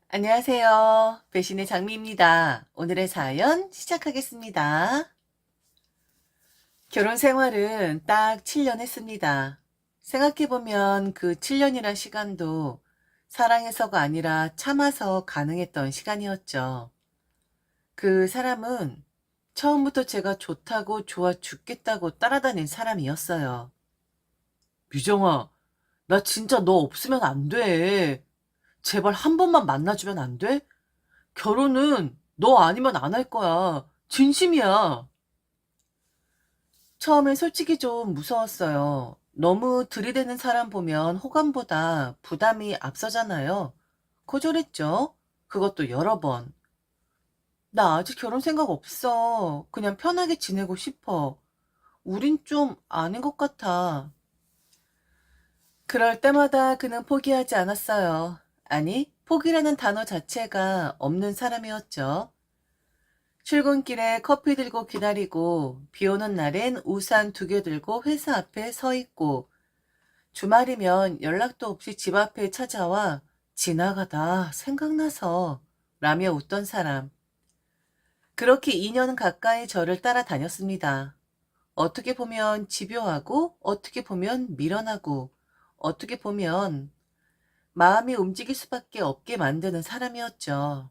안녕하세요. 배신의 장미입니다. 오늘의 사연 시작하겠습니다. 결혼 생활은 딱 7년 했습니다. 생각해보면 그 7년이란 시간도 사랑해서가 아니라 참아서 가능했던 시간이었죠. 그 사람은 처음부터 제가 좋다고 좋아 죽겠다고 따라다닌 사람이었어요. 미정아, 나 진짜 너 없으면 안 돼. 제발 한 번만 만나주면 안 돼? 결혼은 너 아니면 안 할 거야. 진심이야. 처음엔 솔직히 좀 무서웠어요. 너무 들이대는 사람 보면 호감보다 부담이 앞서잖아요. 거절했죠. 그것도 여러 번. 나 아직 결혼 생각 없어. 그냥 편하게 지내고 싶어. 우린 좀 아닌 것 같아. 그럴 때마다 그는 포기하지 않았어요. 아니, 포기라는 단어 자체가 없는 사람이었죠. 출근길에 커피 들고 기다리고, 비 오는 날엔 우산 2개 들고 회사 앞에 서 있고, 주말이면 연락도 없이 집 앞에 찾아와 지나가다 생각나서 라며 웃던 사람. 그렇게 2년 가까이 저를 따라다녔습니다. 어떻게 보면 집요하고, 어떻게 보면 미련하고, 어떻게 보면 마음이 움직일 수밖에 없게 만드는 사람이었죠.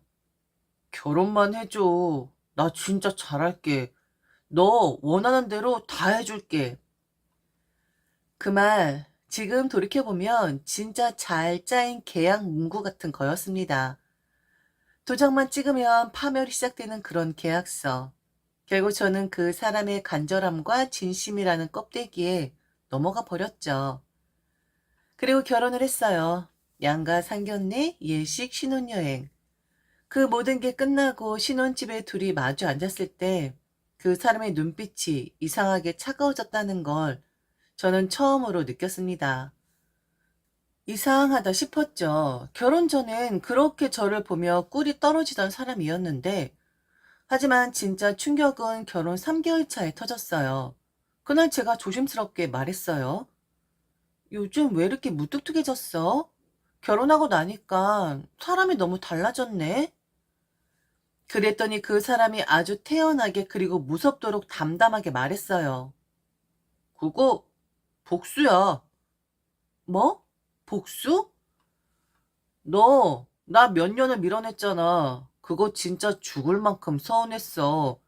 결혼만 해줘. 나 진짜 잘할게. 너 원하는 대로 다 해줄게. 그 말, 지금 돌이켜보면 진짜 잘 짜인 계약 문구 같은 거였습니다. 도장만 찍으면 파멸이 시작되는 그런 계약서. 결국 저는 그 사람의 간절함과 진심이라는 껍데기에 넘어가 버렸죠. 그리고 결혼을 했어요. 양가 상견례, 예식, 신혼여행. 그 모든 게 끝나고 신혼집에 둘이 마주 앉았을 때 그 사람의 눈빛이 이상하게 차가워졌다는 걸 저는 처음으로 느꼈습니다. 이상하다 싶었죠. 결혼 전엔 그렇게 저를 보며 꿀이 떨어지던 사람이었는데, 하지만 진짜 충격은 결혼 3개월 차에 터졌어요. 그날 제가 조심스럽게 말했어요. 요즘 왜 이렇게 무뚝뚝해졌어? 결혼하고 나니까 사람이 너무 달라졌네? 그랬더니 그 사람이 아주 태연하게 그리고 무섭도록 담담하게 말했어요. 그거 복수야. 뭐? 복수? 너, 나 몇 년을 밀어냈잖아. 그거 진짜 죽을 만큼 서운했어.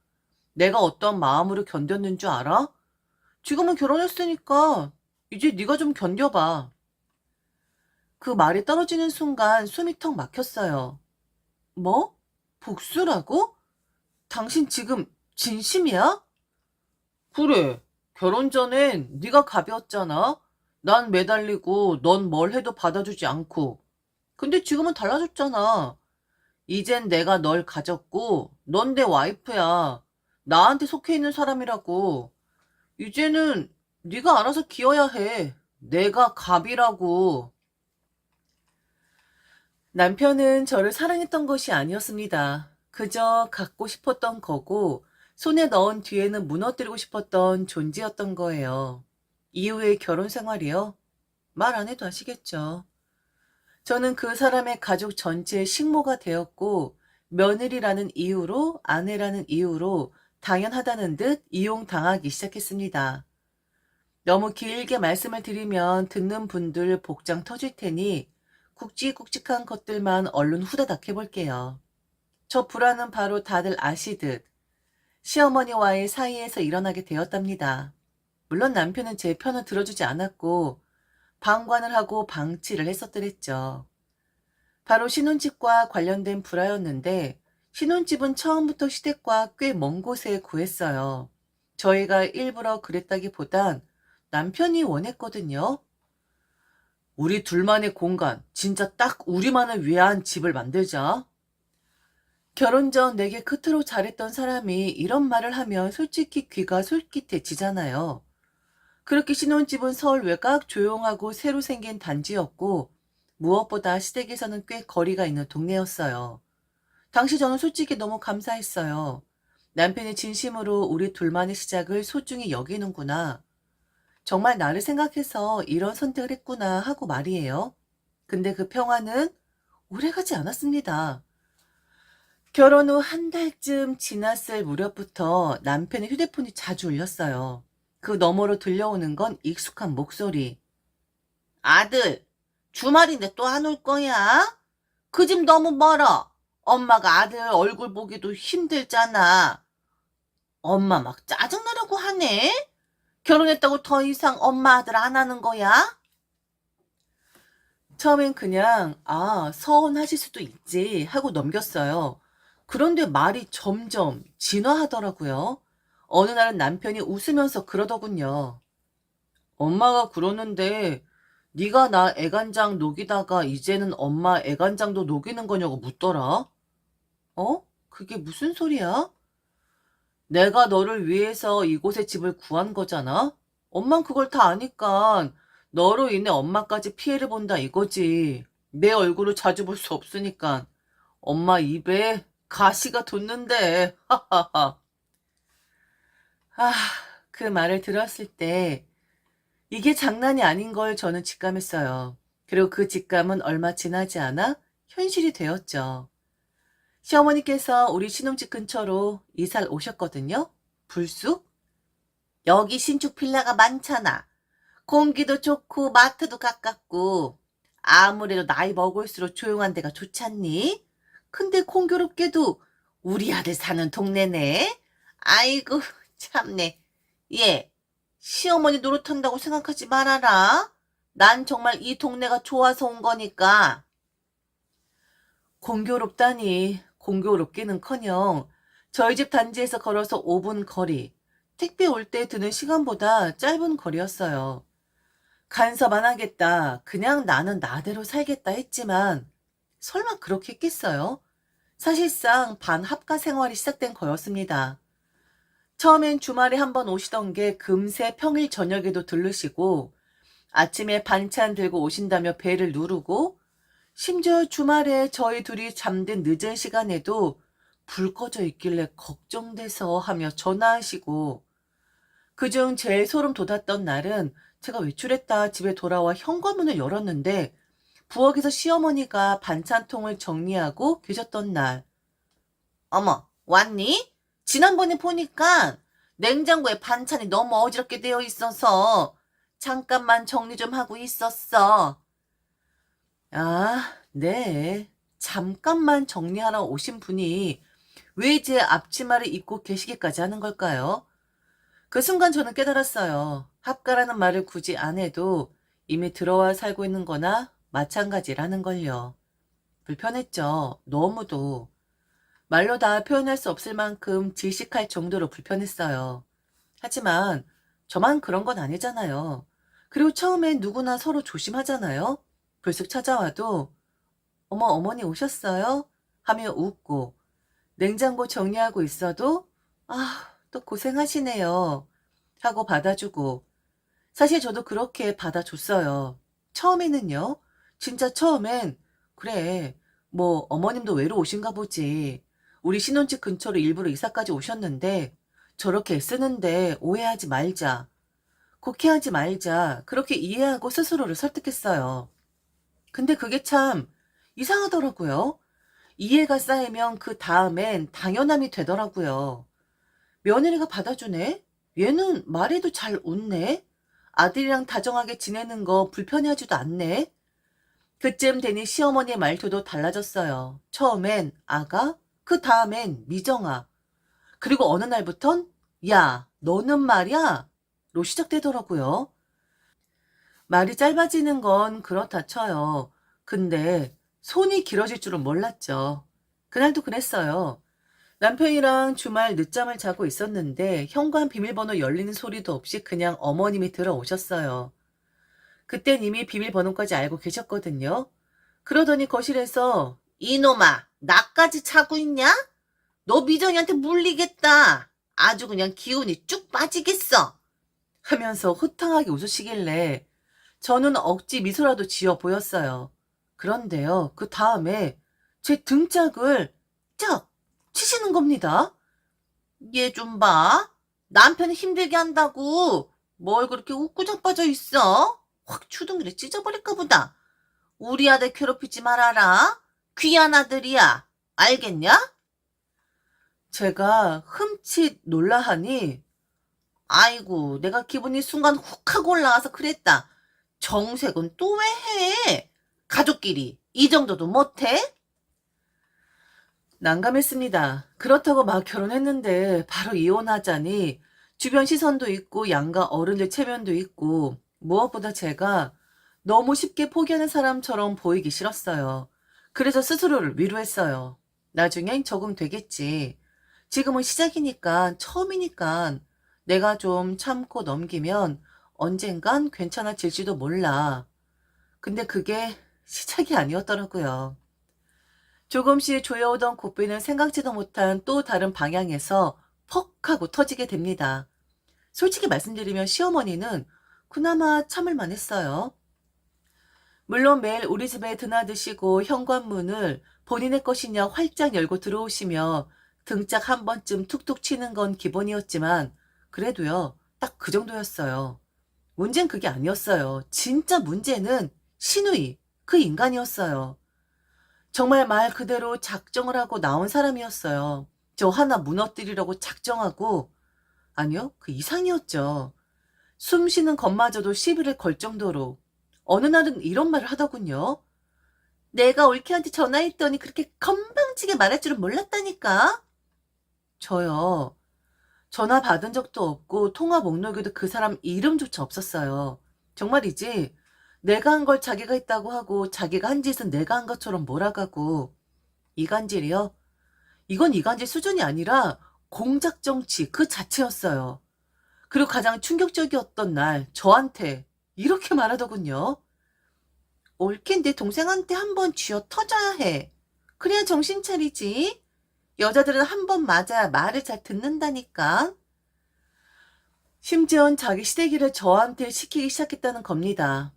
내가 어떤 마음으로 견뎠는 줄 알아? 지금은 결혼했으니까 이제 네가 좀 견뎌봐. 그 말이 떨어지는 순간 숨이 턱 막혔어요. 뭐? 복수라고? 당신 지금 진심이야? 그래. 결혼 전엔 네가 갑이었잖아. 난 매달리고 넌 뭘 해도 받아주지 않고. 근데 지금은 달라졌잖아. 이젠 내가 널 가졌고 넌 내 와이프야. 나한테 속해 있는 사람이라고. 이제는 네가 알아서 기어야 해. 내가 갑이라고. 남편은 저를 사랑했던 것이 아니었습니다. 그저 갖고 싶었던 거고 손에 넣은 뒤에는 무너뜨리고 싶었던 존재였던 거예요. 이후의 결혼 생활이요? 말 안 해도 아시겠죠. 저는 그 사람의 가족 전체의 식모가 되었고 며느리라는 이유로 아내라는 이유로 당연하다는 듯 이용당하기 시작했습니다. 너무 길게 말씀을 드리면 듣는 분들 복장 터질 테니 굵직굵직한 것들만 얼른 후다닥 해볼게요. 저 불화는 바로 다들 아시듯 시어머니와의 사이에서 일어나게 되었답니다. 물론 남편은 제 편을 들어주지 않았고 방관을 하고 방치를 했었더랬죠. 바로 신혼집과 관련된 불화였는데 신혼집은 처음부터 시댁과 꽤 먼 곳에 구했어요. 저희가 일부러 그랬다기보단 남편이 원했거든요. 우리 둘만의 공간, 진짜 딱 우리만을 위한 집을 만들자. 결혼 전 내게 그토록 잘했던 사람이 이런 말을 하면 솔직히 귀가 솔깃해지잖아요. 그렇게 신혼집은 서울 외곽 조용하고 새로 생긴 단지였고 무엇보다 시댁에서는 꽤 거리가 있는 동네였어요. 당시 저는 솔직히 너무 감사했어요. 남편이 진심으로 우리 둘만의 시작을 소중히 여기는구나. 정말 나를 생각해서 이런 선택을 했구나 하고 말이에요. 근데 그 평화는 오래가지 않았습니다. 결혼 후 한 달쯤 지났을 무렵부터 남편의 휴대폰이 자주 울렸어요. 그 너머로 들려오는 건 익숙한 목소리. 아들, 주말인데 또 안 올 거야? 그 집 너무 멀어. 엄마가 아들 얼굴 보기도 힘들잖아. 엄마 막 짜증나려고 하네? 결혼했다고 더 이상 엄마 아들 안 하는 거야? 처음엔 그냥, 서운하실 수도 있지 하고 넘겼어요. 그런데 말이 점점 진화하더라고요. 어느 날은 남편이 웃으면서 그러더군요. 엄마가 그러는데 네가 나 애간장 녹이다가 이제는 엄마 애간장도 녹이는 거냐고 묻더라. 어? 그게 무슨 소리야? 내가 너를 위해서 이곳에 집을 구한 거잖아? 엄만 그걸 다 아니까 너로 인해 엄마까지 피해를 본다 이거지. 내 얼굴을 자주 볼 수 없으니까. 엄마 입에 가시가 돋는데. 하하하. 아, 그 말을 들었을 때 이게 장난이 아닌 걸 저는 직감했어요. 그리고 그 직감은 얼마 지나지 않아 현실이 되었죠. 시어머니께서 우리 신혼집 근처로 이사를 오셨거든요. 불쑥? 여기 신축 빌라가 많잖아. 공기도 좋고 마트도 가깝고 아무래도 나이 먹을수록 조용한 데가 좋잖니? 근데 공교롭게도 우리 아들 사는 동네네. 아이고 참네. 얘 시어머니 노릇한다고 생각하지 말아라. 난 정말 이 동네가 좋아서 온 거니까. 공교롭다니 공교롭기는커녕 저희 집 단지에서 걸어서 5분 거리, 택배 올 때 드는 시간보다 짧은 거리였어요. 간섭 안 하겠다, 그냥 나는 나대로 살겠다 했지만 설마 그렇게 했겠어요? 사실상 반합가 생활이 시작된 거였습니다. 처음엔 주말에 한 번 오시던 게 금세 평일 저녁에도 들르시고 아침에 반찬 들고 오신다며 배를 누르고 심지어 주말에 저희 둘이 잠든 늦은 시간에도 불 꺼져 있길래 걱정돼서 하며 전화하시고 그중 제일 소름 돋았던 날은 제가 외출했다 집에 돌아와 현관문을 열었는데 부엌에서 시어머니가 반찬통을 정리하고 계셨던 날. 어머, 왔니? 지난번에 보니까 냉장고에 반찬이 너무 어지럽게 되어 있어서 잠깐만 정리 좀 하고 있었어. 아, 네. 잠깐만 정리하러 오신 분이 왜 제 앞치마를 입고 계시기까지 하는 걸까요? 그 순간 저는 깨달았어요. 합가라는 말을 굳이 안 해도 이미 들어와 살고 있는 거나 마찬가지라는 걸요. 불편했죠. 너무도. 말로 다 표현할 수 없을 만큼 질식할 정도로 불편했어요. 하지만 저만 그런 건 아니잖아요. 그리고 처음엔 누구나 서로 조심하잖아요. 불쑥 찾아와도 어머, 어머니 오셨어요? 하며 웃고 냉장고 정리하고 있어도 또 고생하시네요. 하고 받아주고 사실 저도 그렇게 받아줬어요. 처음에는요. 진짜 처음엔 그래 뭐 어머님도 외로우신가 보지. 우리 신혼집 근처로 일부러 이사까지 오셨는데 저렇게 애쓰는데 오해하지 말자. 곡해하지 말자. 그렇게 이해하고 스스로를 설득했어요. 근데 그게 참 이상하더라고요. 이해가 쌓이면 그 다음엔 당연함이 되더라고요. 며느리가 받아주네? 얘는 말해도 잘 웃네? 아들이랑 다정하게 지내는 거 불편해하지도 않네? 그쯤 되니 시어머니의 말투도 달라졌어요. 처음엔 아가, 그 다음엔 미정아. 그리고 어느 날부턴 야, 너는 말이야? 로 시작되더라고요. 말이 짧아지는 건 그렇다 쳐요. 근데 손이 길어질 줄은 몰랐죠. 그날도 그랬어요. 남편이랑 주말 늦잠을 자고 있었는데 현관 비밀번호 열리는 소리도 없이 그냥 어머님이 들어오셨어요. 그땐 이미 비밀번호까지 알고 계셨거든요. 그러더니 거실에서 이놈아, 나까지 차고 있냐? 너 미정이한테 물리겠다. 아주 그냥 기운이 쭉 빠지겠어. 하면서 호탕하게 웃으시길래 저는 억지 미소라도 지어 보였어요. 그런데요, 그 다음에 제 등짝을 쩍 치시는 겁니다. 얘 좀 봐. 남편이 힘들게 한다고 뭘 그렇게 웃고 자빠져 있어? 확 주둥이를 찢어버릴까 보다. 우리 아들 괴롭히지 말아라. 귀한 아들이야. 알겠냐? 제가 흠칫 놀라하니 아이고 내가 기분이 순간 훅 하고 올라와서 그랬다. 정색은 또 왜 해? 가족끼리 이 정도도 못해? 난감했습니다. 그렇다고 막 결혼했는데 바로 이혼하자니 주변 시선도 있고 양가 어른들 체면도 있고 무엇보다 제가 너무 쉽게 포기하는 사람처럼 보이기 싫었어요. 그래서 스스로를 위로했어요. 나중엔 적응되겠지. 지금은 시작이니까 처음이니까 내가 좀 참고 넘기면 언젠간 괜찮아질지도 몰라. 근데 그게 시작이 아니었더라고요. 조금씩 조여오던 고삐는 생각지도 못한 또 다른 방향에서 퍽 하고 터지게 됩니다. 솔직히 말씀드리면 시어머니는 그나마 참을만 했어요. 물론 매일 우리 집에 드나드시고 현관문을 본인의 것이냐 활짝 열고 들어오시며 등짝 한 번쯤 툭툭 치는 건 기본이었지만 그래도요, 딱 그 정도였어요. 문제는 그게 아니었어요. 진짜 문제는 시누이, 그 인간이었어요. 정말 말 그대로 작정을 하고 나온 사람이었어요. 저 하나 무너뜨리려고 작정하고, 아니요, 그 이상이었죠. 숨 쉬는 것마저도 시비를 걸 정도로. 어느 날은 이런 말을 하더군요. 내가 올케한테 전화했더니 그렇게 건방지게 말할 줄은 몰랐다니까. 저요. 전화 받은 적도 없고 통화 목록에도 그 사람 이름조차 없었어요. 정말이지. 내가 한 걸 자기가 했다고 하고 자기가 한 짓은 내가 한 것처럼 몰아가고. 이간질이요? 이건 이간질 수준이 아니라 공작 정치 그 자체였어요. 그리고 가장 충격적이었던 날 저한테 이렇게 말하더군요. 올케 내 동생한테 한번 쥐어 터져야 해. 그래야 정신 차리지. 여자들은 한 번 맞아야 말을 잘 듣는다니까. 심지어는 자기 시댁일을 저한테 시키기 시작했다는 겁니다.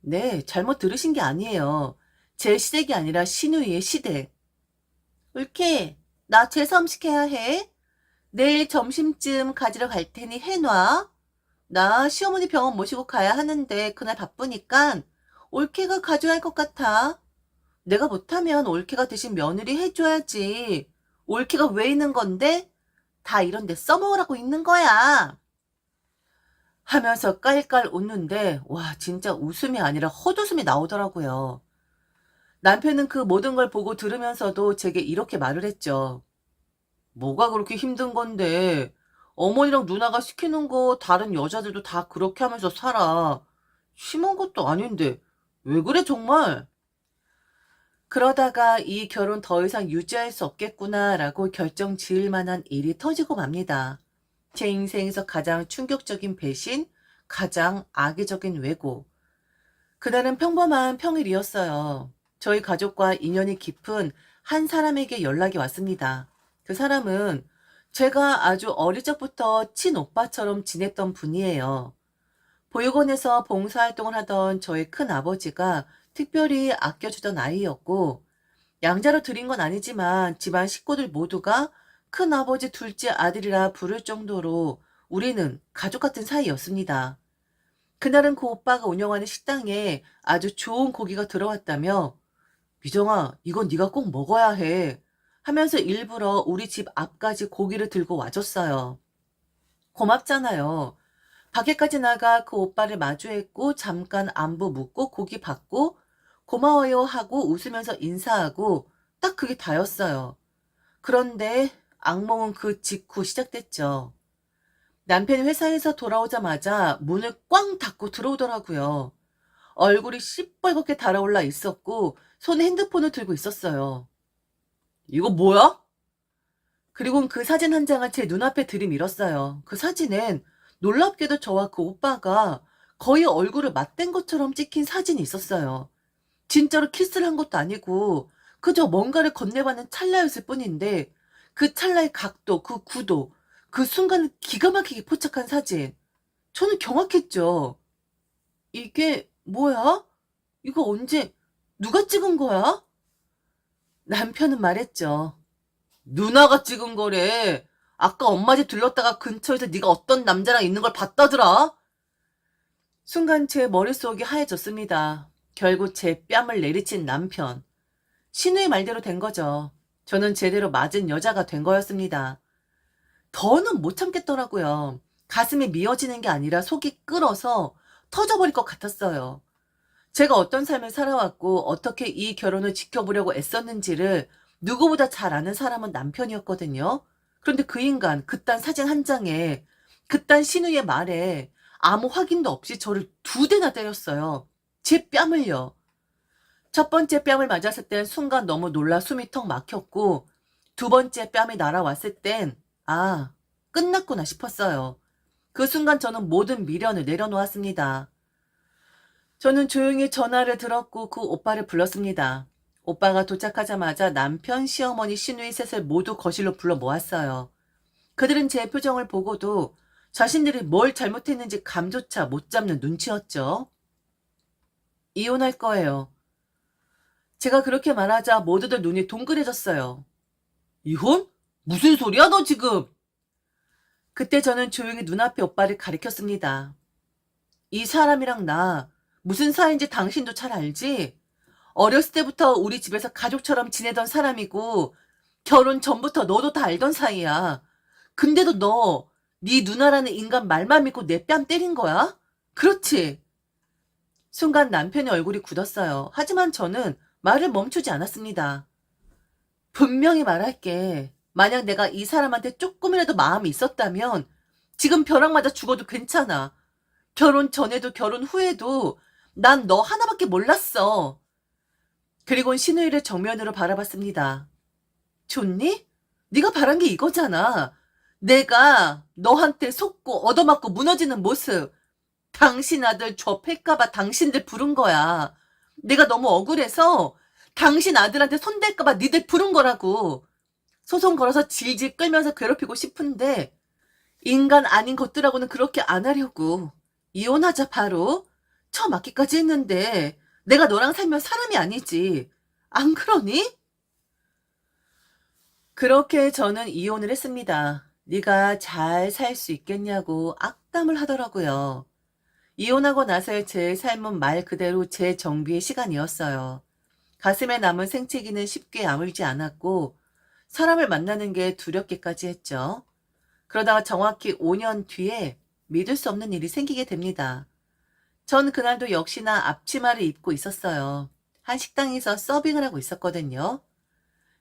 네, 잘못 들으신 게 아니에요. 제 시댁이 아니라 시누이의 시댁. 올케, 나 제사음식해야 해. 내일 점심쯤 가지러 갈 테니 해놔. 나 시어머니 병원 모시고 가야 하는데 그날 바쁘니까 올케가 가져야 할 것 같아. 내가 못하면 올케가 대신 며느리 해줘야지. 올케가 왜 있는 건데? 다 이런 데 써먹으라고 있는 거야. 하면서 깔깔 웃는데 와 진짜 웃음이 아니라 헛웃음이 나오더라고요. 남편은 그 모든 걸 보고 들으면서도 제게 이렇게 말을 했죠. 뭐가 그렇게 힘든 건데 어머니랑 누나가 시키는 거 다른 여자들도 다 그렇게 하면서 살아. 심한 것도 아닌데 왜 그래 정말? 그러다가 이 결혼 더 이상 유지할 수 없겠구나라고 결정 지을 만한 일이 터지고 맙니다. 제 인생에서 가장 충격적인 배신, 가장 악의적인 왜고. 그날은 평범한 평일이었어요. 저희 가족과 인연이 깊은 한 사람에게 연락이 왔습니다. 그 사람은 제가 아주 어릴 적부터 친오빠처럼 지냈던 분이에요. 보육원에서 봉사활동을 하던 저희 큰아버지가 특별히 아껴주던 아이였고, 양자로 드린 건 아니지만 집안 식구들 모두가 큰아버지 둘째 아들이라 부를 정도로 우리는 가족 같은 사이였습니다. 그날은 그 오빠가 운영하는 식당에 아주 좋은 고기가 들어왔다며 미정아 이건 네가 꼭 먹어야 해 하면서 일부러 우리 집 앞까지 고기를 들고 와줬어요. 고맙잖아요. 밖에까지 나가 그 오빠를 마주했고 잠깐 안부 묻고 고기 받고 고마워요 하고 웃으면서 인사하고 딱 그게 다였어요. 그런데 악몽은 그 직후 시작됐죠. 남편이 회사에서 돌아오자마자 문을 꽝 닫고 들어오더라고요. 얼굴이 시뻘겋게 달아올라 있었고 손에 핸드폰을 들고 있었어요. 이거 뭐야? 그리고 그 사진 한 장을 제 눈앞에 들이밀었어요. 그 사진엔 놀랍게도 저와 그 오빠가 거의 얼굴을 맞댄 것처럼 찍힌 사진이 있었어요. 진짜로 키스를 한 것도 아니고 그저 뭔가를 건네받는 찰나였을 뿐인데 그 찰나의 각도, 그 구도, 그 순간을 기가 막히게 포착한 사진. 저는 경악했죠. 이게 뭐야? 이거 언제, 누가 찍은 거야? 남편은 말했죠. 누나가 찍은 거래. 아까 엄마 집 들렀다가 근처에서 네가 어떤 남자랑 있는 걸 봤다더라. 순간 제 머릿속이 하얘졌습니다. 결국 제 뺨을 내리친 남편. 신우의 말대로 된 거죠. 저는 제대로 맞은 여자가 된 거였습니다. 더는 못 참겠더라고요. 가슴이 미어지는 게 아니라 속이 끓어서 터져버릴 것 같았어요. 제가 어떤 삶을 살아왔고 어떻게 이 결혼을 지켜보려고 애썼는지를 누구보다 잘 아는 사람은 남편이었거든요. 그런데 그 인간, 그딴 사진 한 장에, 그딴 신우의 말에 아무 확인도 없이 저를 2대나 때렸어요. 제 뺨을요. 첫 번째 뺨을 맞았을 땐 순간 너무 놀라 숨이 턱 막혔고, 2번째 뺨이 날아왔을 땐, 아, 끝났구나 싶었어요. 그 순간 저는 모든 미련을 내려놓았습니다. 저는 조용히 전화를 들었고 그 오빠를 불렀습니다. 오빠가 도착하자마자 남편, 시어머니, 시누이 셋을 모두 거실로 불러 모았어요. 그들은 제 표정을 보고도 자신들이 뭘 잘못했는지 감조차 못 잡는 눈치였죠. 이혼할 거예요. 제가 그렇게 말하자 모두들 눈이 동그래졌어요. 이혼? 무슨 소리야 너 지금? 그때 저는 조용히 눈앞에 오빠를 가리켰습니다. 이 사람이랑 나 무슨 사이인지 당신도 잘 알지? 어렸을 때부터 우리 집에서 가족처럼 지내던 사람이고 결혼 전부터 너도 다 알던 사이야. 근데도 너, 네 누나라는 인간 말만 믿고 내 뺨 때린 거야? 그렇지? 순간 남편의 얼굴이 굳었어요. 하지만 저는 말을 멈추지 않았습니다. 분명히 말할게. 만약 내가 이 사람한테 조금이라도 마음이 있었다면 지금 벼락 맞아 죽어도 괜찮아. 결혼 전에도 결혼 후에도 난 너 하나밖에 몰랐어. 그리곤 신우이를 정면으로 바라봤습니다. 좋니? 네가 바란 게 이거잖아. 내가 너한테 속고 얻어맞고 무너지는 모습. 당신 아들 접할까봐 당신들 부른 거야. 내가 너무 억울해서 당신 아들한테 손댈까봐 니들 부른 거라고. 소송 걸어서 질질 끌면서 괴롭히고 싶은데 인간 아닌 것들하고는 그렇게 안 하려고. 이혼하자 바로. 처맞기까지 했는데 내가 너랑 살면 사람이 아니지. 안 그러니? 그렇게 저는 이혼을 했습니다. 네가 잘 살 수 있겠냐고 악담을 하더라고요. 이혼하고 나서의 제 삶은 말 그대로 제 정비의 시간이었어요. 가슴에 남은 생채기는 쉽게 아물지 않았고 사람을 만나는 게 두렵기까지 했죠. 그러다가 정확히 5년 뒤에 믿을 수 없는 일이 생기게 됩니다. 전 그날도 역시나 앞치마를 입고 있었어요. 한 식당에서 서빙을 하고 있었거든요.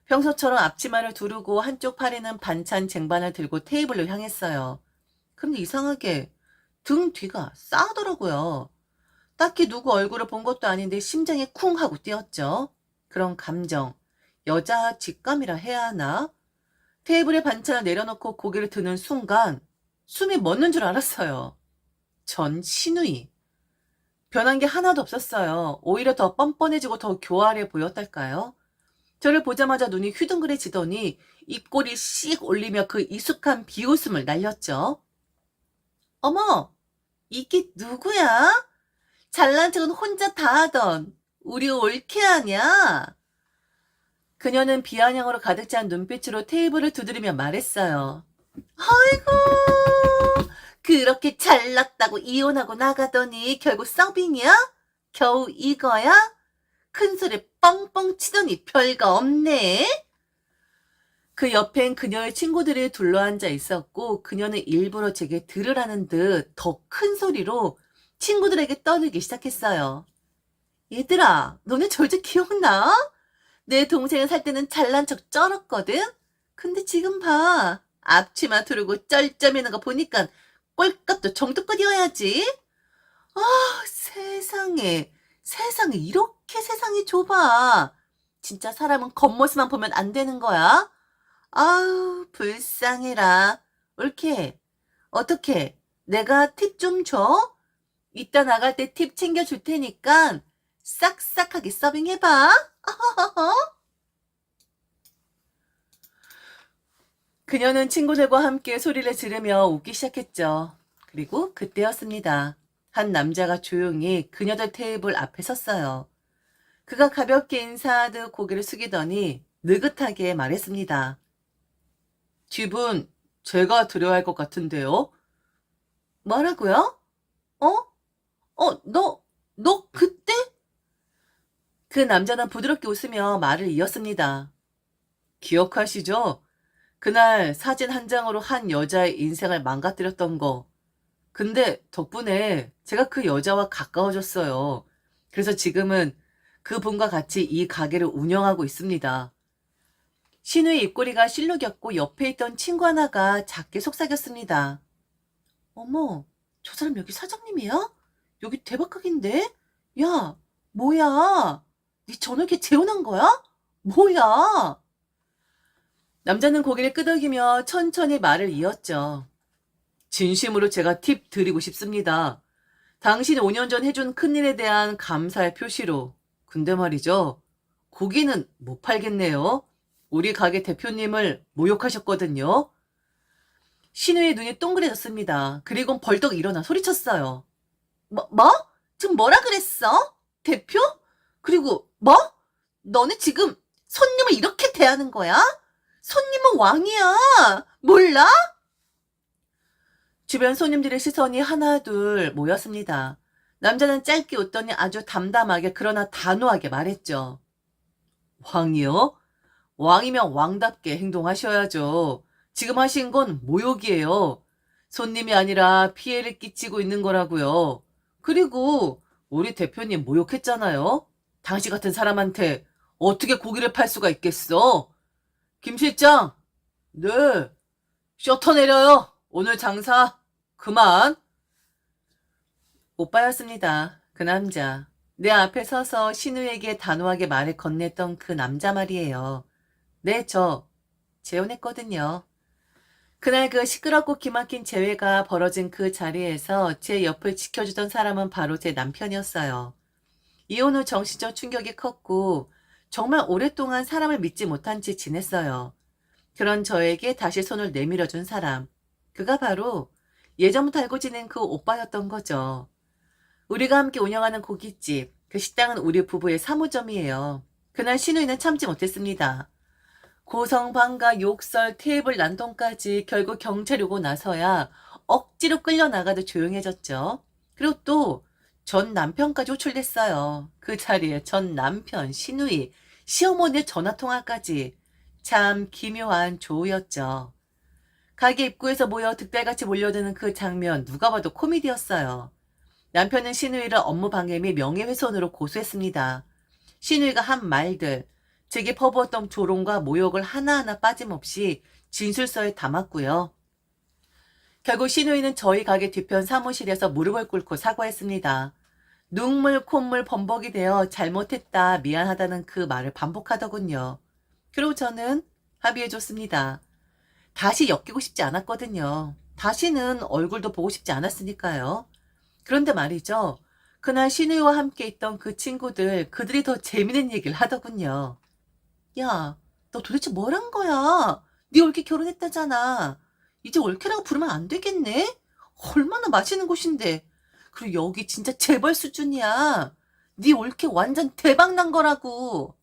평소처럼 앞치마를 두르고 한쪽 팔에는 반찬 쟁반을 들고 테이블로 향했어요. 근데 이상하게 등 뒤가 싸하더라고요. 딱히 누구 얼굴을 본 것도 아닌데 심장이 쿵 하고 뛰었죠. 그런 감정, 여자 직감이라 해야 하나? 테이블에 반찬을 내려놓고 고개를 드는 순간 숨이 멎는 줄 알았어요. 전 신우이. 변한 게 하나도 없었어요. 오히려 더 뻔뻔해지고 더 교활해 보였달까요? 저를 보자마자 눈이 휘둥그레지더니 입꼬리 씩 올리며 그 익숙한 비웃음을 날렸죠. 어머, 이게 누구야? 잘난 척은 혼자 다 하던 우리 올케아냐? 그녀는 비아냥으로 가득 찬 눈빛으로 테이블을 두드리며 말했어요. 아이고, 그렇게 잘났다고 이혼하고 나가더니 결국 서빙이야? 겨우 이거야? 큰 소리 뻥뻥 치더니 별거 없네. 그 옆엔 그녀의 친구들이 둘러앉아 있었고 그녀는 일부러 제게 들으라는 듯 더 큰 소리로 친구들에게 떠들기 시작했어요. 얘들아, 너네 저 이제 기억나? 내 동생을 살 때는 잘난 척 쩔었거든? 근데 지금 봐. 앞치마 두르고 쩔쩔매는 거 보니까 꼴값도 정도껏 이어야지. 아, 세상에 이렇게 세상이 좁아. 진짜 사람은 겉모습만 보면 안 되는 거야? 아우, 불쌍해라. 옳게. 어떻게? 내가 팁 좀 줘? 이따 나갈 때 팁 챙겨줄 테니까 싹싹하게 서빙해봐. 그녀는 친구들과 함께 소리를 지르며 웃기 시작했죠. 그리고 그때였습니다. 한 남자가 조용히 그녀들 테이블 앞에 섰어요. 그가 가볍게 인사하듯 고개를 숙이더니 느긋하게 말했습니다. 팁은 제가 드려야 할 것 같은데요. 뭐라고요? 어? 너 그때? 그 남자는 부드럽게 웃으며 말을 이었습니다. 기억하시죠? 그날 사진 한 장으로 한 여자의 인생을 망가뜨렸던 거. 근데 덕분에 제가 그 여자와 가까워졌어요. 그래서 지금은 그분과 같이 이 가게를 운영하고 있습니다. 신우의 입꼬리가 실룩였고 옆에 있던 친구 하나가 작게 속삭였습니다. 어머, 저 사람 여기 사장님이야? 여기 대박 가게인데? 야, 뭐야? 네 저녁에 재혼한 거야? 뭐야? 남자는 고개를 끄덕이며 천천히 말을 이었죠. 진심으로 제가 팁 드리고 싶습니다. 당신이 5년 전 해준 큰일에 대한 감사의 표시로. 근데 말이죠. 고기는 못 팔겠네요. 우리 가게 대표님을 모욕하셨거든요. 신우의 눈이 동그래졌습니다. 그리고 벌떡 일어나 소리쳤어요. 뭐? 지금 뭐라 그랬어? 대표? 그리고 뭐? 너네 지금 손님을 이렇게 대하는 거야? 손님은 왕이야. 몰라? 주변 손님들의 시선이 하나둘 모였습니다. 남자는 짧게 웃더니 아주 담담하게 그러나 단호하게 말했죠. 왕이요? 왕이면 왕답게 행동하셔야죠. 지금 하신 건 모욕이에요. 손님이 아니라 피해를 끼치고 있는 거라고요. 그리고 우리 대표님 모욕했잖아요. 당신 같은 사람한테 어떻게 고기를 팔 수가 있겠어? 김 실장, 네, 셔터 내려요. 오늘 장사 그만. 오빠였습니다. 그 남자. 내 앞에 서서 신우에게 단호하게 말을 건넸던 그 남자 말이에요. 네, 저 재혼했거든요. 그날 그 시끄럽고 기막힌 재회가 벌어진 그 자리에서 제 옆을 지켜주던 사람은 바로 제 남편이었어요. 이혼 후 정신적 충격이 컸고 정말 오랫동안 사람을 믿지 못한 채 지냈어요. 그런 저에게 다시 손을 내밀어준 사람. 그가 바로 예전부터 알고 지낸 그 오빠였던 거죠. 우리가 함께 운영하는 고깃집, 그 식당은 우리 부부의 사무점이에요. 그날 신우이는 참지 못했습니다. 고성방가 욕설, 테이블 난동까지 결국 경찰이 오고 나서야 억지로 끌려나가도 조용해졌죠. 그리고 또 전 남편까지 호출됐어요. 그 자리에 전 남편, 신우이, 시어머니의 전화통화까지. 참 기묘한 조우였죠. 가게 입구에서 모여 득달같이 몰려드는 그 장면 누가 봐도 코미디였어요. 남편은 신우이를 업무 방해 및 명예훼손으로 고소했습니다. 신우이가 한 말들, 제게 퍼부었던 조롱과 모욕을 하나하나 빠짐없이 진술서에 담았고요. 결국 신우이는 저희 가게 뒤편 사무실에서 무릎을 꿇고 사과했습니다. 눈물 콧물 범벅이 되어 잘못했다 미안하다는 그 말을 반복하더군요. 그리고 저는 합의해줬습니다. 다시 엮이고 싶지 않았거든요. 다시는 얼굴도 보고 싶지 않았으니까요. 그런데 말이죠. 그날 신우이와 함께 있던 그 친구들, 그들이 더 재밌는 얘기를 하더군요. 야, 너 도대체 뭘 한 거야? 네 올케 결혼했다잖아. 이제 올케라고 부르면 안 되겠네? 얼마나 맛있는 곳인데. 그리고 여기 진짜 재벌 수준이야. 네 올케 완전 대박 난 거라고.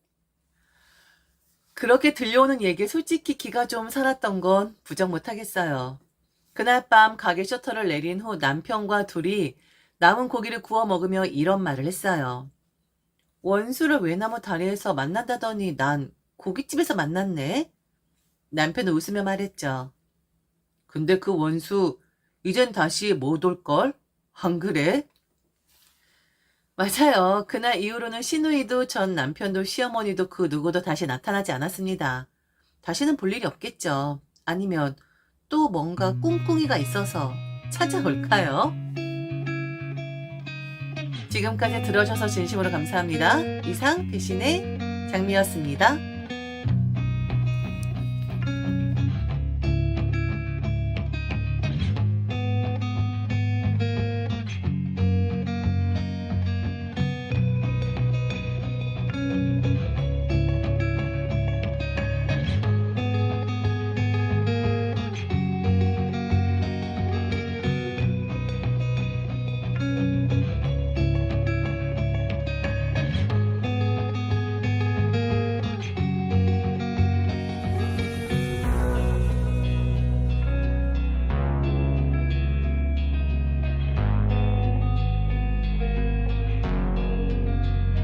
그렇게 들려오는 얘기에 솔직히 기가 좀 살았던 건 부정 못하겠어요. 그날 밤 가게 셔터를 내린 후 남편과 둘이 남은 고기를 구워 먹으며 이런 말을 했어요. 원수를 외나무 다리에서 만난다더니 난 고깃집에서 만났네. 남편은 웃으며 말했죠. 근데 그 원수 이젠 다시 못 올걸? 안 그래? 맞아요. 그날 이후로는 신우이도 전 남편도 시어머니도 그 누구도 다시 나타나지 않았습니다. 다시는 볼 일이 없겠죠. 아니면 또 뭔가 꿍꿍이가 있어서 찾아올까요? 지금까지 들어주셔서 진심으로 감사합니다. 이상 배신의 장미였습니다.